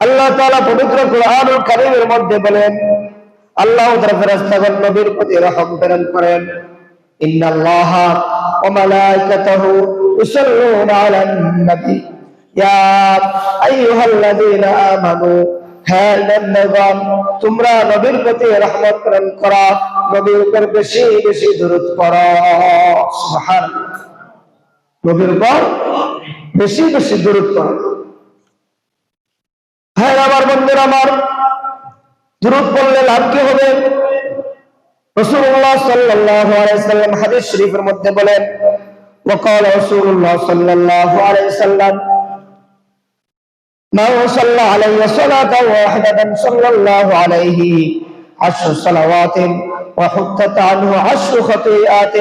আল্লাহ তাআলা পবিত্র কোরআনুল কারীমের মধ্যে বলেন, আল্লাহ তাআলা ফেরেশতাগণ নবীর প্রতি রহম প্রেরণ করেন। ইন্নাল্লাহা ওয়া মালাইকাতাহু ইউসাল্লুনা আলান নবী ইয়া আইয়ুহাল্লাযীনা আমানু, হে ঈমানদারগণ, তোমরা নবীর প্রতি রহমত প্রেরণ করো, নবীর উপর বেশি বেশি দরুদ পড়ো। সুবহানাল্লাহ। নবীর উপর বেশি বেশি দরুদ পড়ো। হ্যাঁ আমার বন্ধুরা, আমার দরুদ পড়লে লাভ কি হবে? রাসূলুল্লাহ সাল্লাল্লাহু আলাইহি সাল্লাম হাদিস শরীফের মধ্যে বলেন, وقال رسول الله صلى الله عليه وسلم من صلى عليه صلاة واحدة صلى الله عليه 10 صلوات وحطت عنه 10 خطيئات।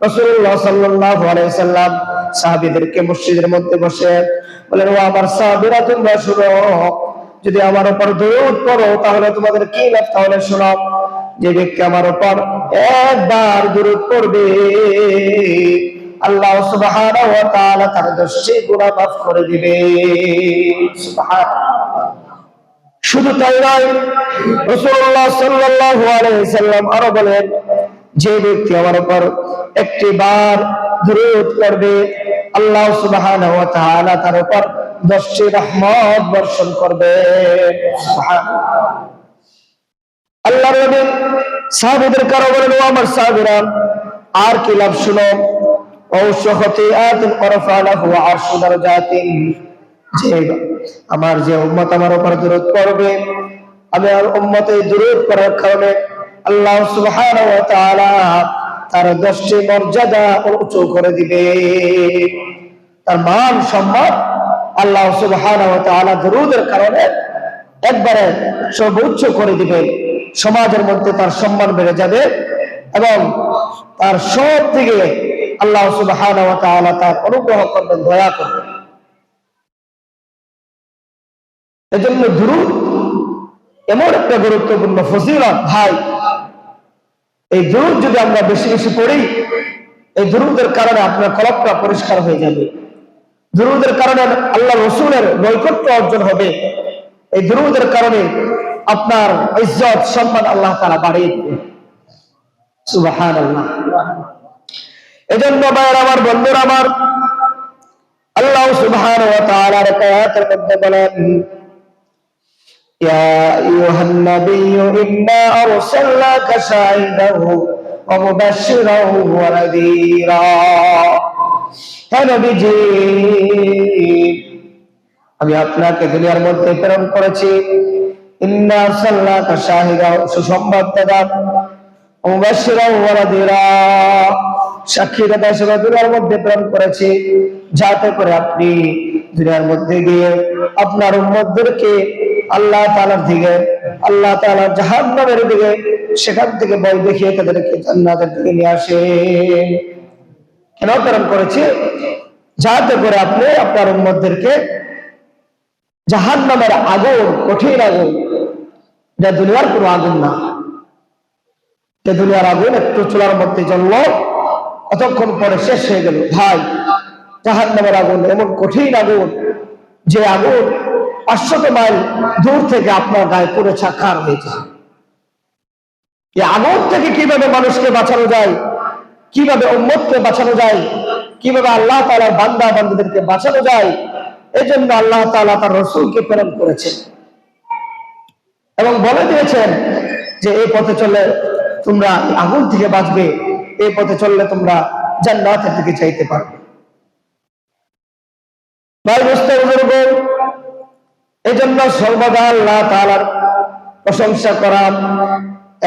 রাসূলুল্লাহ সাল্লাল্লাহু আলাইহি সাল্লাম সাহাবীদেরকে মসজিদের মধ্যে বসে বলেন, ও আমার সাহাবীরা, তোমরা শুনো, যদি আমার উপর দরুদ পড়ো তাহলে তোমাদের কি লাভ? তাহলে শোনো, যে ব্যক্তি আমার উপর একবার দরুদ পড়বে আল্লাহ সুবহানাহু ওয়া তাআলা তার 10টি গুনাহ মাফ করে দিবে। সুবহানাল্লাহ। শুধু তাই নয়, রাসূলুল্লাহ সাল্লাল্লাহু আলাইহি সাল্লাম আরো বলেন, যে ব্যক্তি আমার উপর একটি বার দরুদ পড়বে আল্লাহ সুবহানাহু ওয়া তাআলা তার উপর 10টি রহমত বর্ষণ করবে। সুবহানাল্লাহ। আল্লাহর নবী সাহাবীদের কারো বলেন, ও আমার সাহাবীরা, আর কি লাভ শুনো, আমার যে উম্মত আমার উপর দরুদ পড়বে, আমি আর উম্মতে দরুদ পড়ার কারণে আল্লাহ সুবহানাহু ওয়া তাআলা তার 10টি মর্যাদা উঁচু করে দিবে, তার মান সম্মান আল্লাহ সুবহানাহু ওয়া তাআলা দরুদের কারণে একবারে সর্বোচ্চ করে দিবে। সমাজের মধ্যে তার সম্মান বেড়ে যাবে এবং তার সব থেকে আল্লাহ সুবহানাহু ওয়া তাআলা তার অনুগ্রহ করবেন, দয়া করবেন। এজন্য দুরূদ এমন একটা গুরুত্বপূর্ণ ফজিলত ভাই, এই দুরূদ যদি আমরা বেশি বেশি পড়ি, এই দুরূদের কারণে আপনার কলবটা পরিষ্কার হয়ে যাবে, দুরূদের কারণে আল্লাহ রাসূলের নৈকট্য অর্জন হবে, এই দুরূদের কারণে আপনার ইজ্জত সম্মান আল্লাহ তাআলা বাড়িয়ে দিবেন। সুবহানাল্লাহ। এজন্য ভাইরা আমার, বন্ধুরা আমার, আল্লাহ সুবহানাহু ওয়া তাআলা আয়াতের মধ্যে বলেন, ইয়া আইয়ুহান নাবিয়্যু ইন্না আরসালনাকা শাহিদান ওয়া মুবাশশিরান ওয়া নাযীরা। হে নবীজি, আমি আপনাকে দুনিয়ার মধ্যে প্রেরণ করেছি, ইন্না আরসালনাকা শাহিদান, সুসংবাদদাতা, ওয়া মুবাশশিরান ওয়া নাযীরা, সাক্ষীদাতা হিসেবে দুনিয়ার মধ্যে প্রেরণ করেছি, যাতে করে আপনি দুনিয়ার মধ্যে গিয়ে আপনার উম্মতদেরকে আল্লাহ তাআলার দিকে, আল্লাহ তাআলার জাহান্নামের দিকে, সেখান থেকে ভয় দেখিয়ে তাদেরকে জান্নাতের দিকে নিয়ে আসেন। কেন প্রেরণ করেছি? যাতে করে আপনি আপনার উম্মতদেরকে জাহান্নামের আগুন, কঠিন আগুন, যা দুনিয়ার কোনো আগুন না, যে দুনিয়ার আগুন একটু চুলার মধ্যে জ্বললো, কতক্ষণ পরে শেষ হয়ে গেল। ভাই, জাহান্নামের আগুন এমন কঠিন আগুন, যে আগুন 500 মাইল দূর থেকে আপনার গায়ে পুরো ছারখার হয়ে যায়। এই আগুন থেকে কিভাবে মানুষকে বাঁচানো যায়, কিভাবে উম্মতকে বাঁচানো যায়, কিভাবে আল্লাহ তাআলার বান্দা বান্দীদেরকে বাঁচানো যায়, এজন্য আল্লাহ তাআলা তার রাসূলকে প্রেরণ করেছেন এবং বলে দিয়েছেন যে এই পথে চললে তোমরা আগুন থেকে বাঁচবে, এই পথে চললে তোমরা জান্নাতের দিকে যাইতে পারবে। ভাই বুজুর্গ, এজন্য সর্বদা আল্লাহ তাআলার প্রশংসা করা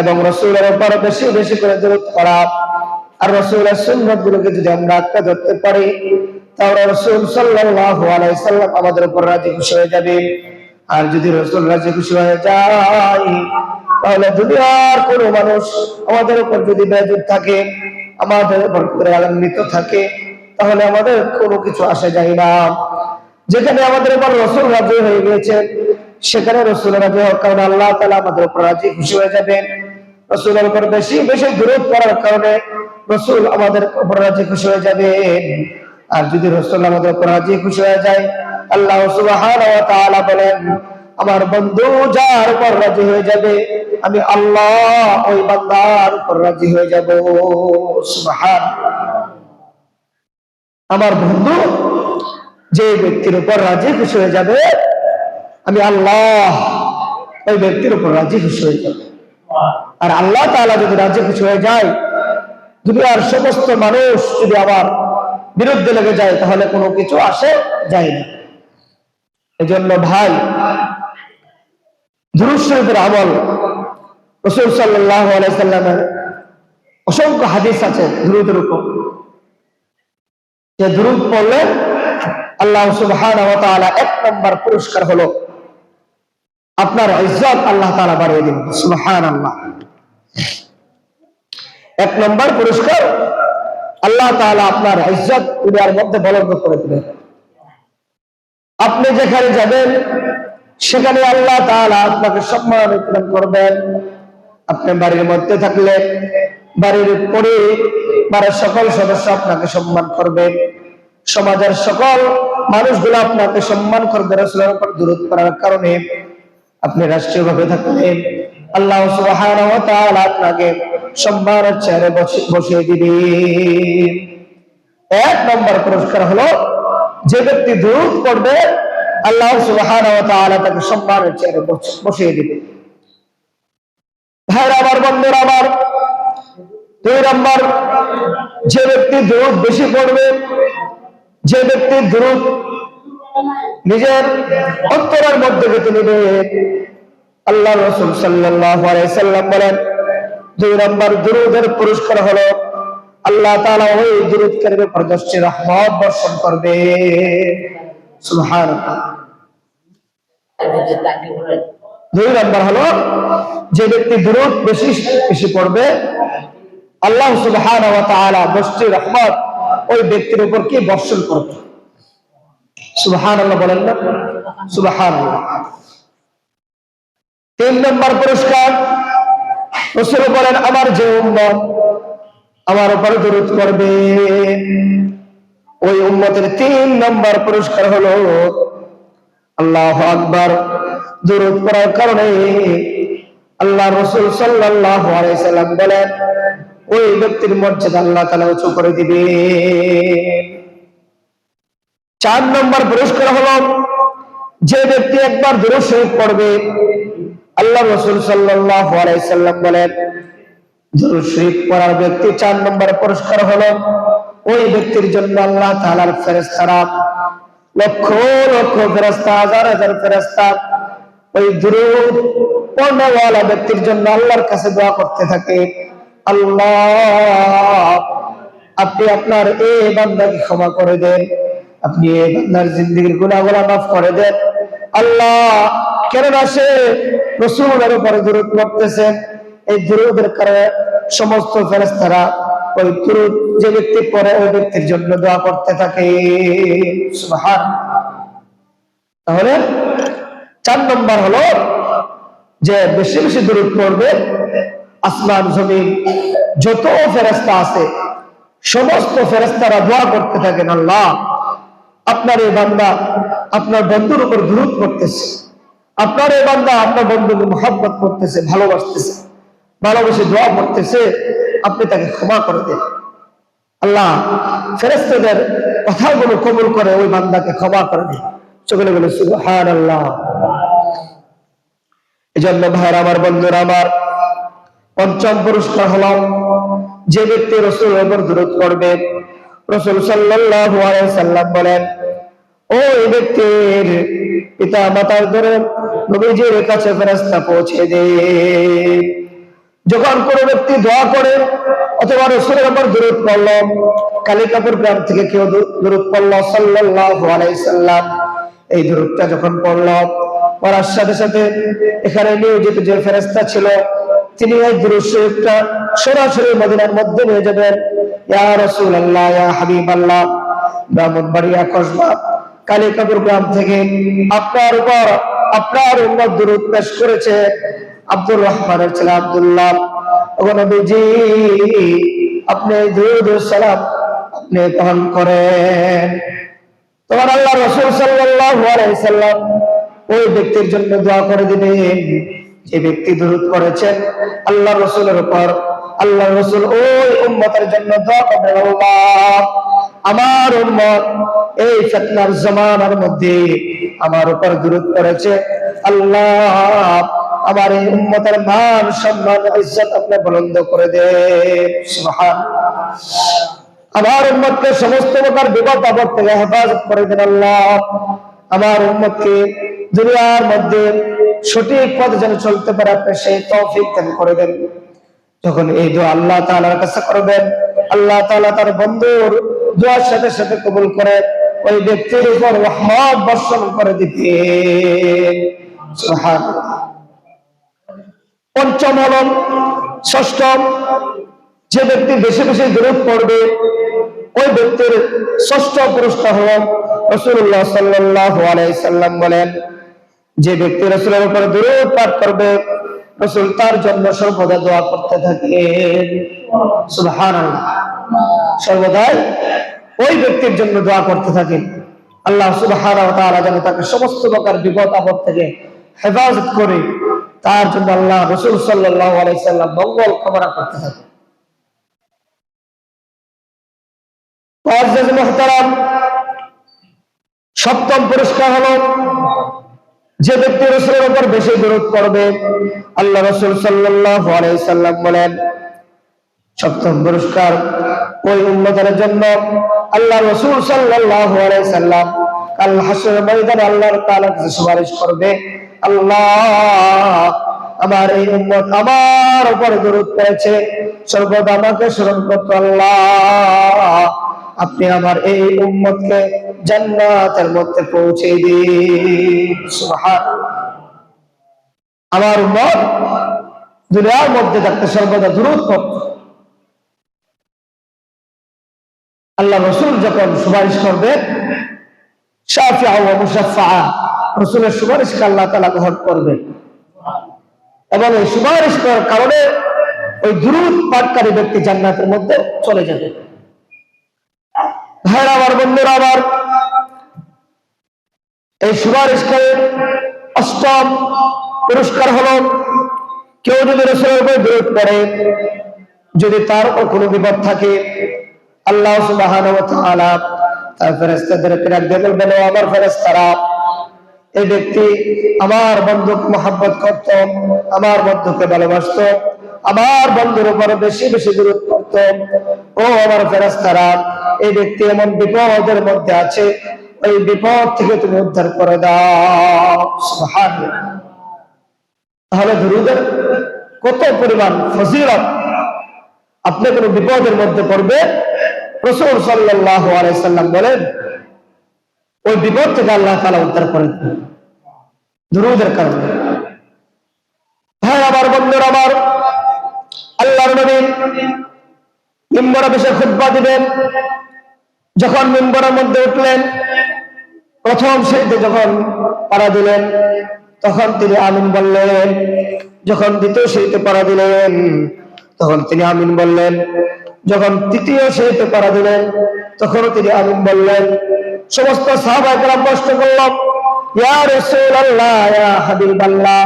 এবং রাসূলের উপর বেশি বেশি করে দরুদ পড়া, আর রাসূলের সুন্নাতগুলোকে যদি আমরা আঁকড়ে ধরতে পারি, তাহলে রাসূল সাল্লাল্লাহু আলাইহি সাল্লাম আমাদের উপর রাজি খুশি হয়ে যাবে। আর যদি রাসূল রাজি খুশি হয়ে যায়, তাহলে দুনিয়ার কোনো মানুষ আমাদের উপর যদি বেয়াদব থাকে, আমাদের উপর রাগান্বিত থাকে, তাহলে আমাদের কোনো কিছু আসে যায় না। যেখানে আমাদের উপর রাসূল রাজি হয়ে গেছে, সেখানে রাসূল রাজি হওয়ার কারণে আল্লাহ তাআলা আমাদের উপর রাজি খুশি হয়ে যাবেন। রাসূলের উপর বেশি বেশি দরুদ পড়ার কারণে রাসূল আমাদের উপর রাজি খুশি হয়ে যাবেন। আর যদি রাসূল আমাদের উপর রাজি খুশি হয়ে যায়, আল্লাহ সুবহানাহু ওয়া তাআলা বলেন, আমার বন্ধু যার উপর রাজি হয়ে যাবে আমি আল্লাহ ওই বান্দার উপর রাজি হয়ে যাব। সুবহানাল্লাহ। আমার বন্ধু যে ব্যক্তির উপর রাজি খুশি হয়ে যাবে আমি আল্লাহ ওই ব্যক্তির উপর রাজি খুশি হয়ে যাবে। আর আল্লাহ তাআলা যদি রাজি খুশি হয়ে যায়, দুনিয়ার সমস্ত মানুষ যদি আমার বিরুদ্ধে লেগে যায় তাহলে কোনো কিছু আসে যায় না। এজন্য ভাই, দুরূদ শরীফের আমল, রাসূল সাল্লাল্লাহু আলাইহি সাল্লামের অসংখ্য হাদিস আছে দুরূদের উপর। যে দুরূদ পড়লে আল্লাহ সুবহানাহু ওয়া তাআলা এক নম্বর পুরস্কার হলো আপনার ইজ্জত আল্লাহ তাআলা বাড়িয়ে দিবেন। সুবহানাল্লাহ। এক নম্বর পুরস্কার আল্লাহ তাআলা আপনার ইজ্জত দুনিয়ার মধ্যে বলন্দ করে দিবেন। আপনি যেখানে যাবেন সেখানে আল্লাহ তাআলা আপনাকে সম্মান প্রদান করবেন। আপনি বাড়ির মধ্যে থাকলে বাড়ির পরিবারের সকল সদস্য আপনাকে সম্মান করবে, সমাজের সকল মানুষগুলো আপনাকে সম্মান করবে রাসূলের উপর দুরূদ পড়ার কারণে। আপনি রাষ্ট্রীয়ভাবে থাকলে আল্লাহ সুবহানাহু ওয়া তাআলা আপনাকে সম্মানের চেয়ারে বসিয়ে দিবেন। এক নম্বর পুরস্কার হলো যে ব্যক্তি দুরূদ পড়বে আল্লাহ সুবহানাহু ওয়া তাআলা তাকে সম্মানের চেয়ারে বসিয়ে দিবেন। ভাইরা আমার, বন্ধুরা আমার, দুই নম্বর, যে ব্যক্তি দুরূদ বেশি পড়বে, যে ব্যক্তি দুরূদ নিজের অন্তরের মধ্যে গেঁথে নেবে, আল্লাহ রাসূল সাল্লাল্লাহু আলাইহি সাল্লাম বলেন দুই নম্বর দুরূদের পুরস্কার হলো আল্লাহ তাআলা ওই দুরূদকারীর উপর 10টি রহমত বর্ষণ করবে। সুবহানাল্লাহ। দুই নম্বর হলো যে ব্যক্তি দুরূদ বেশি পড়বে আল্লাহ সুবহানাহু ওয়া তাআলা 10টি রহমত ওই ব্যক্তির উপর কি বর্ষণ করবে। সুবহানাল্লাহ বলেন না? সুবহানাল্লাহ। তিন নম্বর পুরস্কার রাসূল বলেন আমার যে উম্মত আমার উপর দুরূদ করবে ওই উম্মতের 3 নম্বর পুরস্কার হলো আল্লাহু আকবার, দুরূদ পড়ার কারণে আল্লাহ রাসূল সাল্লাল্লাহু আলাইহি সাল্লাম বলেন ওই ব্যক্তির মর্যাদা আল্লাহ তাআলা উঁচু করে দিবে। 4 নম্বর পুরস্কার হলো যে ব্যক্তি একবার দুরূদ শরীফ পড়বে আল্লাহ রাসূল সাল্লাল্লাহু আলাইহি সাল্লাম বলেন দুরূদ শরীফ পড়ার ব্যক্তি 4 নম্বর পুরস্কার হলো ওই ব্যক্তির জন্য আল্লাহ তাআলার ফেরেশতারা লক্ষ লক্ষ ফেরেশতা, হাজার হাজার ফেরেশতা ওই দুরূদ পড়নেওয়ালা ব্যক্তির জন্য আল্লাহর কাছে দোয়া করতে থাকে, আল্লাহ আপনি আপনার এই বান্দাকে ক্ষমা করে দেন, আপনি এই বান্দার জিন্দেগীর গুনাহগুলো মাফ করে দেন। আল্লাহ কেননা সে রাসূলের উপর দুরূদ পড়তেছেন, এই দুরূদের কারণে সমস্ত ফেরেশতারা ওই দুরূদ যে ব্যক্তি পড়ে ওই ব্যক্তির জন্য দোয়া করতে থাকে। সুবহানাল্লাহ। তাহলে 4 নম্বর হলো যে বেশি বেশি দুরূদ পড়বে, আসমান জমিন যত ফেরেশতা আছে সমস্ত ফেরেশতারা দোয়া করতে থাকেন, আল্লাহ আপনার এই বান্দা আপনার বন্ধুর উপর দুরূদ পড়তেছে, আপনার এই বান্দা আপনার বন্ধুকে মহব্বত করতেছে, ভালোবাসতেছে, ভালোবেসে দোয়া করতেছে, আপনি তাকে ক্ষমা করে দেন। আল্লাহ ফেরেশতাদের কথাগুলো কবুল করে ওই বান্দাকে ক্ষমা করে দেন। সকলে বলে সুবহানাল্লাহ। এজন্য ভাইরা আমার, বন্ধুরা আমার, 5ম পুরস্কার হলো যে ব্যক্তি রাসূলের উপর দুরূদ পড়বে রাসূল সাল্লাল্লাহু আলাইহি সাল্লাম বলেন ওই ব্যক্তির পিতা মাতার ধরে নবীজির কাছে ফেরেশতা পৌঁছে দেয়। যখন কোনো ব্যক্তি দোয়া করে অথবা রাসূলের উপর দুরূদ পড়ল, কালিকাপুর গ্রাম থেকে কেউ দুরূদ পড়ল সাল্লাল্লাহু আলাইহি সাল্লাম, এই দুরূদটা যখন পড়ল পড়ার সাথে সাথে এখানে নিয়োজিত যে ফেরেশতা ছিল তিনি এই দুরূদ শরীফটা সরাসরি মদিনার মধ্যে নিয়ে যাবেন। ইয়া রাসূলুল্লাহ, ইয়া হাবিবাল্লাহ, ব্রাহ্মণবাড়িয়া কসবা কালিকাপুর গ্রাম থেকে আপনার উপর আপনার উম্মত দুরূদ পেশ করেছে, আব্দুর রহমানের ছেলে আব্দুল্লাহ, ও নবীজি আপনি দুরূদ ও সালাম আপনি গ্রহণ করেন। তোমার আল্লাহ রাসূল সাল্লাল্লাহু আলাইহি সাল্লাম ওই ব্যক্তির জন্য দোয়া করে দিবেন যে ব্যক্তি দুরূদ পড়েছেন আল্লাহ রাসূলের উপর। আল্লাহ রাসূল ওই উম্মতের জন্য দোয়া করবেন, আল্লাহ আমার উম্মত এই ফিতনার জামানার মধ্যে আমার উপর দুরূদ পড়েছে, আল্লাহ আমার এই উম্মতের মান সম্মান ইজ্জত আপনি বুলন্দ করে দেন। সুবহানাল্লাহ। আমার উম্মতকে সমস্ত প্রকার বিপদ আপদ থেকে হেফাজত করে দেন আল্লাহ। আমার উম্মতকে দুনিয়ার মধ্যে সঠিক পথে যেন চলতে পারে আপনি সেই তৌফিক দান করে দেন। যখন এই দোয়া আল্লাহ তাআলার কাছে করবেন, আল্লাহ তাআলা তার বন্ধুর দোয়ার সাথে সাথে কবুল করে ওই ব্যক্তির উপর রহমত বর্ষণ করে দিতেন। সুবহানাল্লাহ। পঞ্চম হলো, ষষ্ঠম, যে ব্যক্তি বেশি বেশি দুরূদ পড়বে ওই ব্যক্তির ষষ্ঠ পুরস্কার হলো, রাসূলুল্লাহ সাল্লাল্লাহু আলাইহি সাল্লাম বলেন, যে ব্যক্তি রাসূলের উপর দুরূদ পাঠ করবে রাসূল তার জন্য সর্বদা দোয়া করতে থাকেন। সুবহানাল্লাহ। সর্বদা ওই ব্যক্তির জন্য দোয়া করতে থাকেন, আল্লাহ সুবহানাহু ওয়া তাআলা যেন তাকে সমস্ত প্রকার বিপদ আপদ থেকে হেফাজত করে, তার জন্য আল্লাহ রাসূল সাল্লাল্লাহু আলাইহি সাল্লাম মঙ্গল কামনা করতে থাকেন। মুআজ্জাজ মুহতারাম, সপ্তম পুরস্কার হলো, যে ব্যক্তি রাসূলের উপর বেশি দরুদ পড়বে আল্লাহ রাসূল সাল্লাল্লাহু আলাইহি সাল্লাম বলেন, সপ্তম পুরস্কার ওই উম্মতের জন্য আল্লাহ রাসূল সাল্লাল্লাহু আলাইহি সাল্লাম কাল হাসরের ময়দানে আল্লাহর তাআলার কাছে সুপারিশ করবে, আল্লাহ আমার এই উম্মত আমার উপর দরুদ পড়েছে, সর্বদা আমাকে স্মরণ করতো, আল্লাহ আপনি আমার এই উম্মতকে জান্নাতের মধ্যে পৌঁছে দিন। সুবহানাল্লাহ। আমার উম্মত দুনিয়ার মধ্যে থাকতে সর্বদা দুরূদ পড়ত। আল্লাহ রাসূল যখন সুপারিশ করবে, শাফিআ ওয়া মুশাফফা, রাসূলের সুপারিশকে আল্লাহ তাআলা গ্রহণ করবে এবং এই সুপারিশ করার কারণে ওই দুরূদ পাঠকারী ব্যক্তি জান্নাতের মধ্যে চলে যাবে। ভাইরা আমার, বন্ধুরা আমার, এই সুপারিশকে অষ্টম পুরস্কার হলো, কেউ যদি রাসূলের উপর দরুদ পড়ে, যদি তার উপর কোনো বিপদ থাকে, আল্লাহ সুবহানাহু ওয়া তাআলা তার ফেরেশতাদের প্রেরণ দিয়ে বলবেন, ও আমার ফেরেশতারা, এই ব্যক্তি আমার বন্ধুকে মহব্বত করত, আমার বন্ধুকে ভালোবাসত, আমার বন্ধুর উপর বেশি বেশি দরুদ পড়ত, ও আমার ফেরেশতারা, এই ব্যক্তি এমন বিপদের মধ্যে আছে, ওই বিপদ থেকে তুমি উদ্ধার করে দাও। সুবহানাল্লাহ। তাহলে দরুদের কত পরিমাণ ফজিলত! আপনি কোন বিপদের মধ্যে পড়বে, রাসূল সাল্লাল্লাহু আলাইহি সাল্লাম বলেন ওই বিপদ থেকে আল্লাহ তাআলা উদ্ধার করে দেন দরুদের কারণে। ভাই আমার, বন্ধুরা আমার, আল্লাহর নবী মিম্বরে বসে খুতবা দিবেন। যখন মিম্বরের মধ্যে উঠলেন, প্রথম সিজদে যখন পাড়া দিলেন তখন তিনি আমিন বললেন, যখন দ্বিতীয় সিজদে পাড়া দিলেন তখন তিনি আমিন বললেন, যখন তৃতীয় সিজদে পাড়া দিলেন তখন তিনি আমিন বললেন। সমস্ত সাহাবায়ে কেরাম প্রশ্ন করল, ইয়া রাসূলুল্লাহ, ইয়া হাবিবাল্লাহ,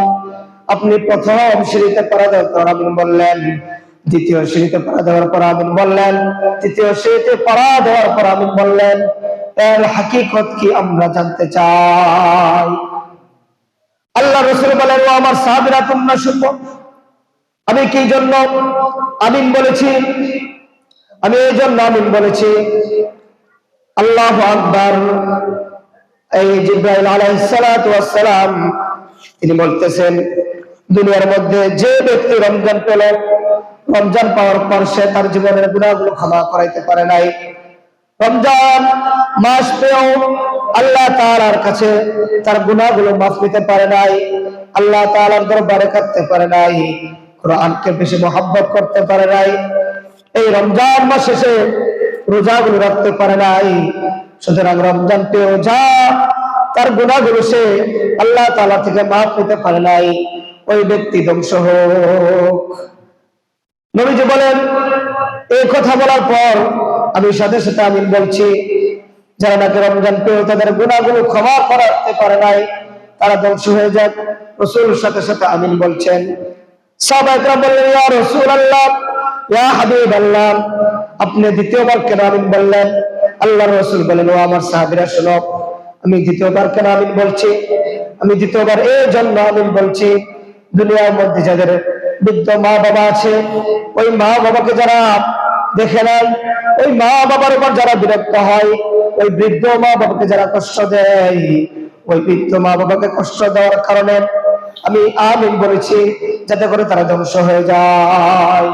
আপনি প্রথম সিজদে পাড়া দেওয়ার পর আমিন বললেন, দ্বিতীয় সিজদে পাড়া দেওয়ার পর আমিন বললেন, তৃতীয় সিজদে পাড়া দেওয়ার পর আমিন বললেন, এর হাকিকত কি আমরা জানতে চাই। আল্লাহ রাসূল বলেন, ও আমার সাহাবীরা, তোমরা শুনো, আমি কি জন্য আমিন বলেছি? আমি এই জন্য আমিন বলেছি, আল্লাহু আকবার। এই জিবরাইল আলাইহিস সালাতু ওয়াস সালাম তিনি বলতেছেন, দুনিয়ার মধ্যে যে ব্যক্তি রমজান পেল, রমজান পাওয়ার পর সে তার জীবনের গুনাহগুলো ক্ষমা করাইতে পারে নাই, রমজান মাস পেয়েও আল্লাহ তাআলার কাছে তার গুনাহগুলো মাফ করতে পারে নাই, আল্লাহ তাআলার দরবারে কাঁদতে পারে নাই, কোরআনকে বেশি মহব্বত করতে পারে নাই, এই রমজান মাস শেষে রোজাগুলো রাখতে পারে নাই, সুতরাং রমজান পেয়েও যা তার গুনাহগুলো সে আল্লাহ তাআলা থেকে মাফ করতে পারে নাই, ওই ব্যক্তি ধ্বংস হোক। নবীজি বলেন, এই কথা বলার পর আমি সাথে সাথে আমিন বলছি, যারা নাকি রমজান পেয়েও তাদের গুনাহগুলো ক্ষমা করতে পারে নাই, তারা ধ্বংস হয়ে যাক। রাসূল সাথে সাথে আমিন বলছেন। সাহাবায়ে বললেন, ইয়া রাসূলুল্লাহ, ইয়া হাবিবাল্লাহ, আপনি দ্বিতীয়বার কেন আমিন বললেন? আল্লাহর রাসূল বলেন, ও আমার সাহাবীরা শোনো, আমি দ্বিতীয়বার কেন আমিন বলছি? আমি দ্বিতীয়বার এই জন্য আমিন বলছি, দুনিয়ার মধ্যে যাদের বৃদ্ধ মা বাবা আছে, ওই মা বাবাকে যারা দেখে নেন, ওই মা বাবার উপর যারা বিরক্ত হয়, ওই বৃদ্ধ মা বাবাকে যারা কষ্ট দেয়, ওই বৃদ্ধ মা বাবাকে কষ্ট দেওয়ার কারণে আমি আমিন বলেছি, যাতে করে তারা ধ্বংস হয়ে যায়।